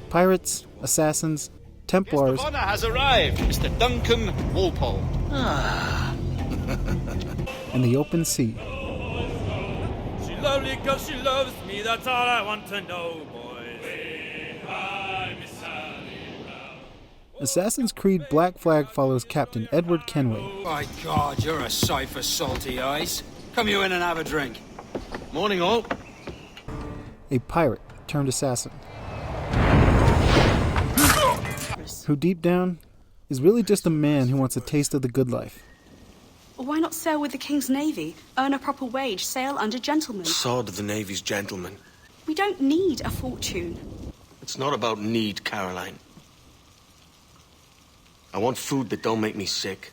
Pirates, assassins, templars. Guest of honor has arrived, Mr. Duncan Walpole. And the open sea. She lovely 'cause she loves me, that's all I want to know, boys. Assassin's Creed Black Flag follows Captain Edward Kenway. My God, you're a sight for salty eyes. Come you in and have a drink. Morning, all. A pirate turned assassin. Who deep down is really just a man who wants a taste of the good life. Why not sail with the King's Navy? Earn a proper wage, sail under gentlemen. Sod of the Navy's gentlemen. We don't need a fortune. It's not about need, Caroline. I want food that don't make me sick.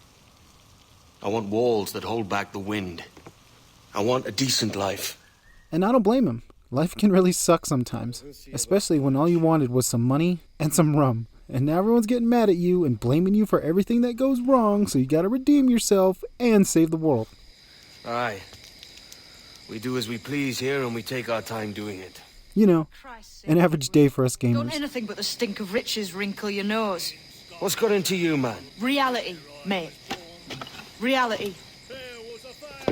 I want walls that hold back the wind. I want a decent life. And I don't blame him. Life can really suck sometimes, especially when all you wanted was some money and some rum. And now everyone's getting mad at you and blaming you for everything that goes wrong, so you gotta redeem yourself and save the world. Aye. We do as we please here and we take our time doing it. You know, an average day for us gamers. Don't anything but the stink of riches wrinkle your nose. What's got into you, man? Reality, mate. Reality.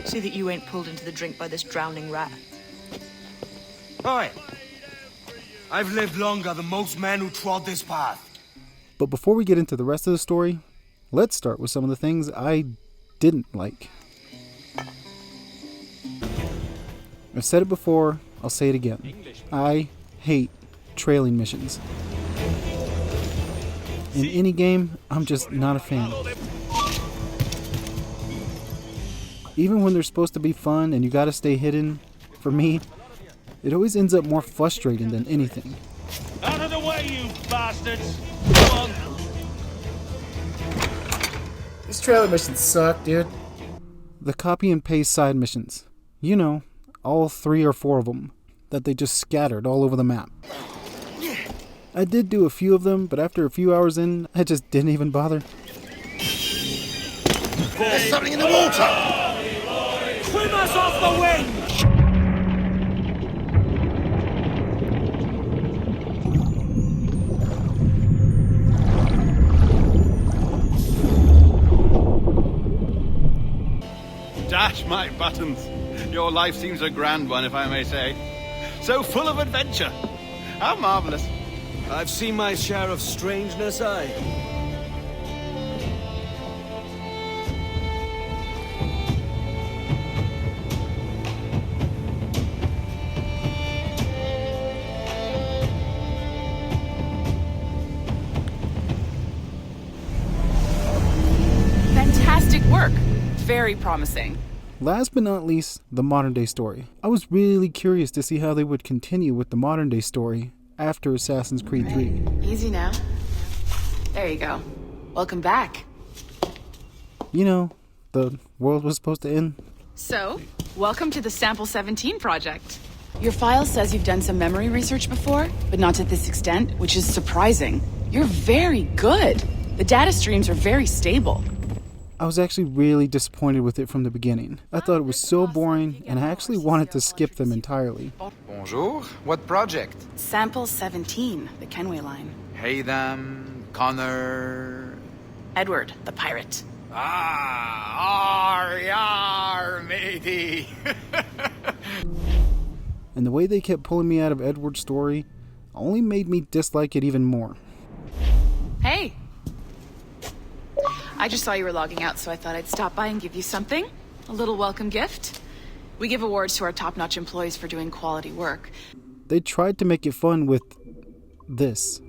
See that you ain't pulled into the drink by this drowning rat. Aye. I've lived longer than most men who trod this path. But before we get into the rest of the story, let's start with some of the things I didn't like. I've said it before, I'll say it again. I hate trailing missions. In any game, I'm just not a fan. Even when they're supposed to be fun and you gotta stay hidden, for me, it always ends up more frustrating than anything. Out of the way, you bastards! Come on! These trailer missions suck, dude. The copy and paste side missions. You know, all 3 or 4 of them, that they just scattered all over the map. I did do a few of them, but after a few hours in, I just didn't even bother. There's something in the water! Swim us off the wind! Dash my buttons. Your life seems a grand one, if I may say. So full of adventure. How marvelous. I've seen my share of strangeness, aye. Fantastic work. Very promising. Last but not least, the modern day story. I was really curious to see how they would continue with the modern day story after Assassin's Creed 3. Easy now. There you go. Welcome back. You know, the world was supposed to end. So, welcome to the Sample 17 project. Your file says you've done some memory research before, but not to this extent, which is surprising. You're very good. The data streams are very stable. I was actually really disappointed with it from the beginning. I thought it was so boring, and I actually wanted to skip them entirely. Bonjour. What project? Sample 17, the Kenway line. Hey them, Connor... Edward, the pirate. Yar, matey. And the way they kept pulling me out of Edward's story only made me dislike it even more. Hey! I just saw you were logging out, so I thought I'd stop by and give you something. A little welcome gift. We give awards to our top-notch employees for doing quality work. They tried to make it fun with this.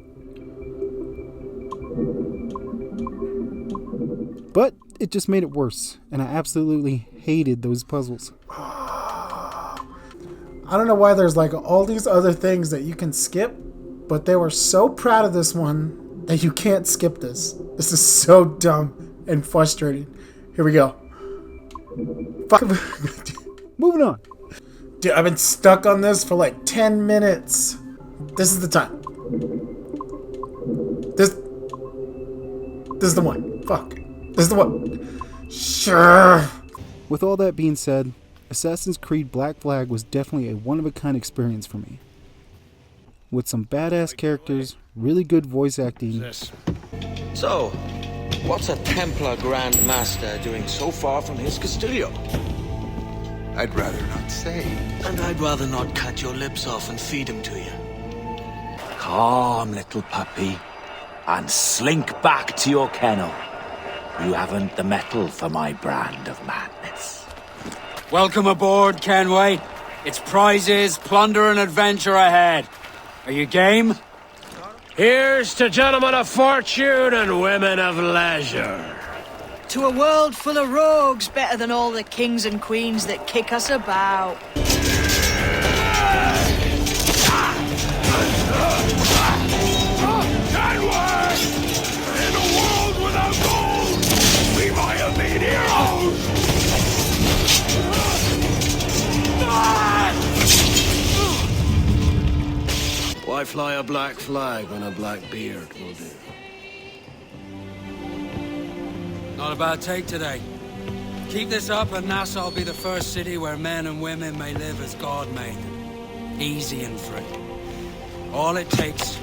But it just made it worse, and I absolutely hated those puzzles. I don't know why there's like all these other things that you can skip, but they were so proud of this one that you can't skip this. This is so dumb and frustrating. Here we go. Fuck. Moving on. Dude, I've been stuck on this for like 10 minutes. This is the time. This is the one. Fuck. This is the one. Sure. With all that being said, Assassin's Creed Black Flag was definitely a one-of-a-kind experience for me. With some badass characters, really good voice acting. So, what's a Templar Grand Master doing so far from his Castillo? I'd rather not say. And I'd rather not cut your lips off and feed him to you. Calm, little puppy, and slink back to your kennel. You haven't the mettle for my brand of madness. Welcome aboard, Kenway. It's prizes, plunder, and adventure ahead. Are you game? Here's to gentlemen of fortune and women of leisure. To a world full of rogues, better than all the kings and queens that kick us about. Kenway! In a world without gold, we might have been heroes! Why fly a black flag when a black beard will do? Not a bad take today. Keep this up and Nassau will be the first city where men and women may live as God made them. Easy and free. All it takes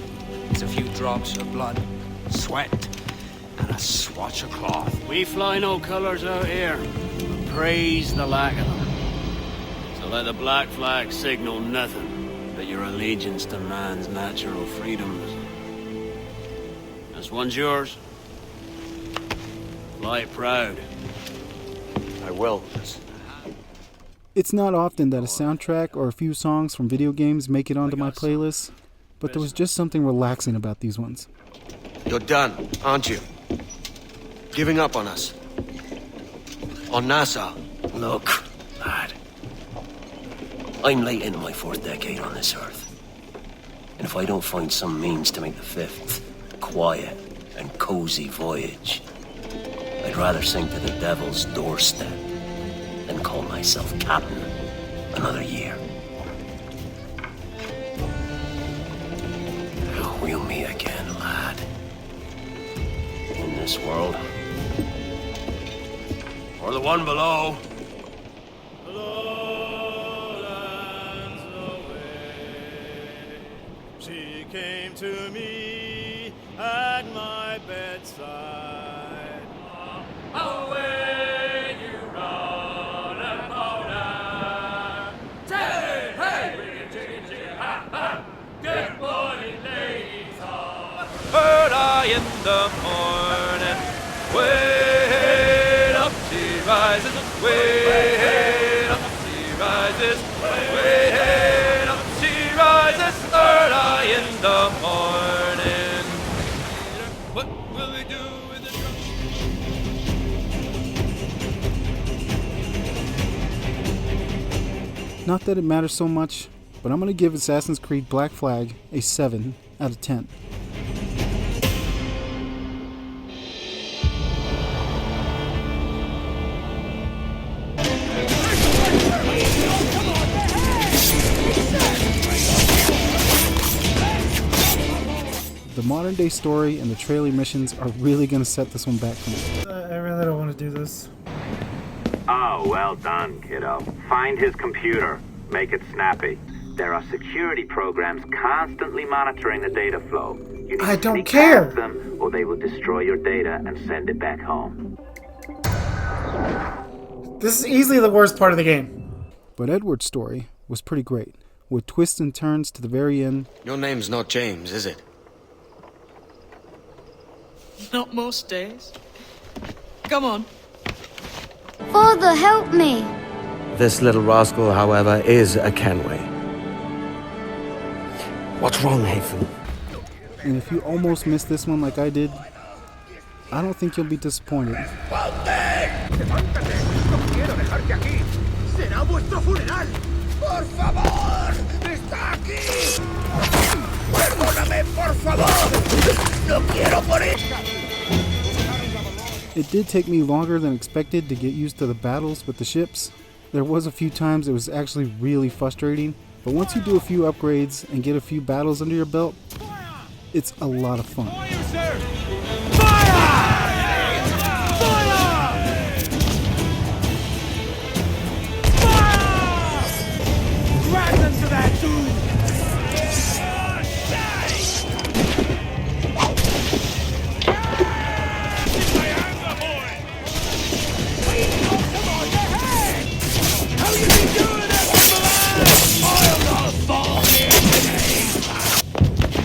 is a few drops of blood, sweat, and a swatch of cloth. We fly no colours out here, but praise the lack of them. So let the black flag signal nothing but your allegiance to man's natural freedoms. This one's yours. Fly proud. I will. It's not often that a soundtrack or a few songs from video games make it onto my playlist, but there was just something relaxing about these ones. You're done, aren't you? Giving up on us. On Nassau. Look, lad. I'm late into my 4th decade on this earth. And if I don't find some means to make the 5th a quiet and cozy voyage, I'd rather sink to the devil's doorstep than call myself captain another year. We'll meet again, lad. In this world. Or the one below. She came to me at my bedside. Away you run and moan. Hey, hey, chicken, chicken, ha, ha. Good morning, ladies all. Early in the morning, way up she rises, way up she rises, way up she rises, early in the morning. What will we do with the Not that it matters so much, but I'm going to give Assassin's Creed Black Flag a 7 out of 10. The modern day story and the trailer missions are really going to set this one back for me. I really don't want to do this. Oh, well done, kiddo. Find his computer. Make it snappy. There are security programs constantly monitoring the data flow. You need I to don't sneak care. past them, or they will destroy your data and send it back home. This is easily the worst part of the game. But Edward's story was pretty great, with twists and turns to the very end. Your name's not James, is it? Not most days. Come on. Father, help me! This little rascal, however, is a Kenway. What's wrong, Hafen? And if you almost missed this one like I did, I don't think you'll be disappointed. ¡Será vuestro funeral! ¡Por favor! ¡Está aquí! ¡Perdóname, por favor! ¡No quiero morir! It did take me longer than expected to get used to the battles with the ships. There was a few times it was actually really frustrating, but once you do a few upgrades and get a few battles under your belt, it's a lot of fun. Drag them to that dude!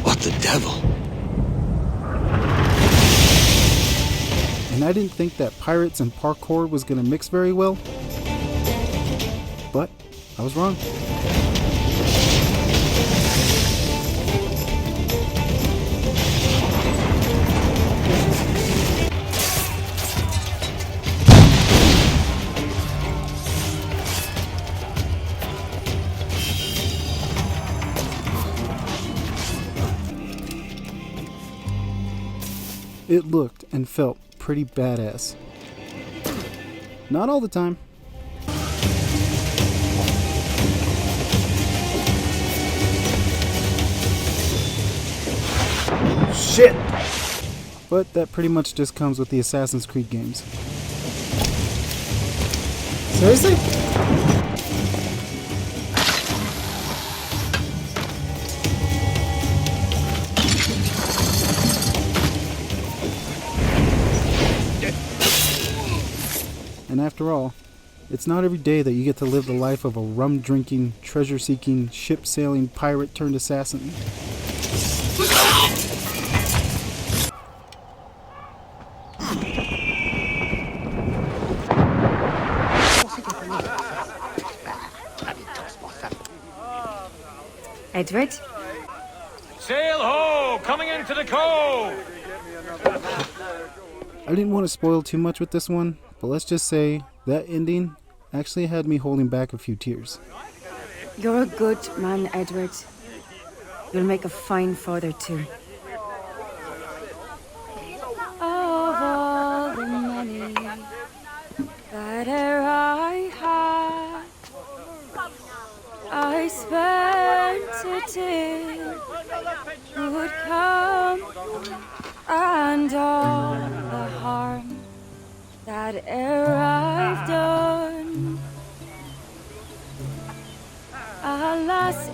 What the devil? And I didn't think that pirates and parkour was going to mix very well, but I was wrong. It looked and felt pretty badass. Not all the time. Shit! But that pretty much just comes with the Assassin's Creed games. Seriously? And after all, it's not every day that you get to live the life of a rum-drinking, treasure-seeking, ship-sailing pirate turned assassin. Edward? Sail ho! Coming into the cove! I didn't want to spoil too much with this one, but let's just say that ending actually had me holding back a few tears. You're a good man, Edward. You'll make a fine father, too. Of all the money that I had, I spent it in good come, and all the harm that I've done, alas,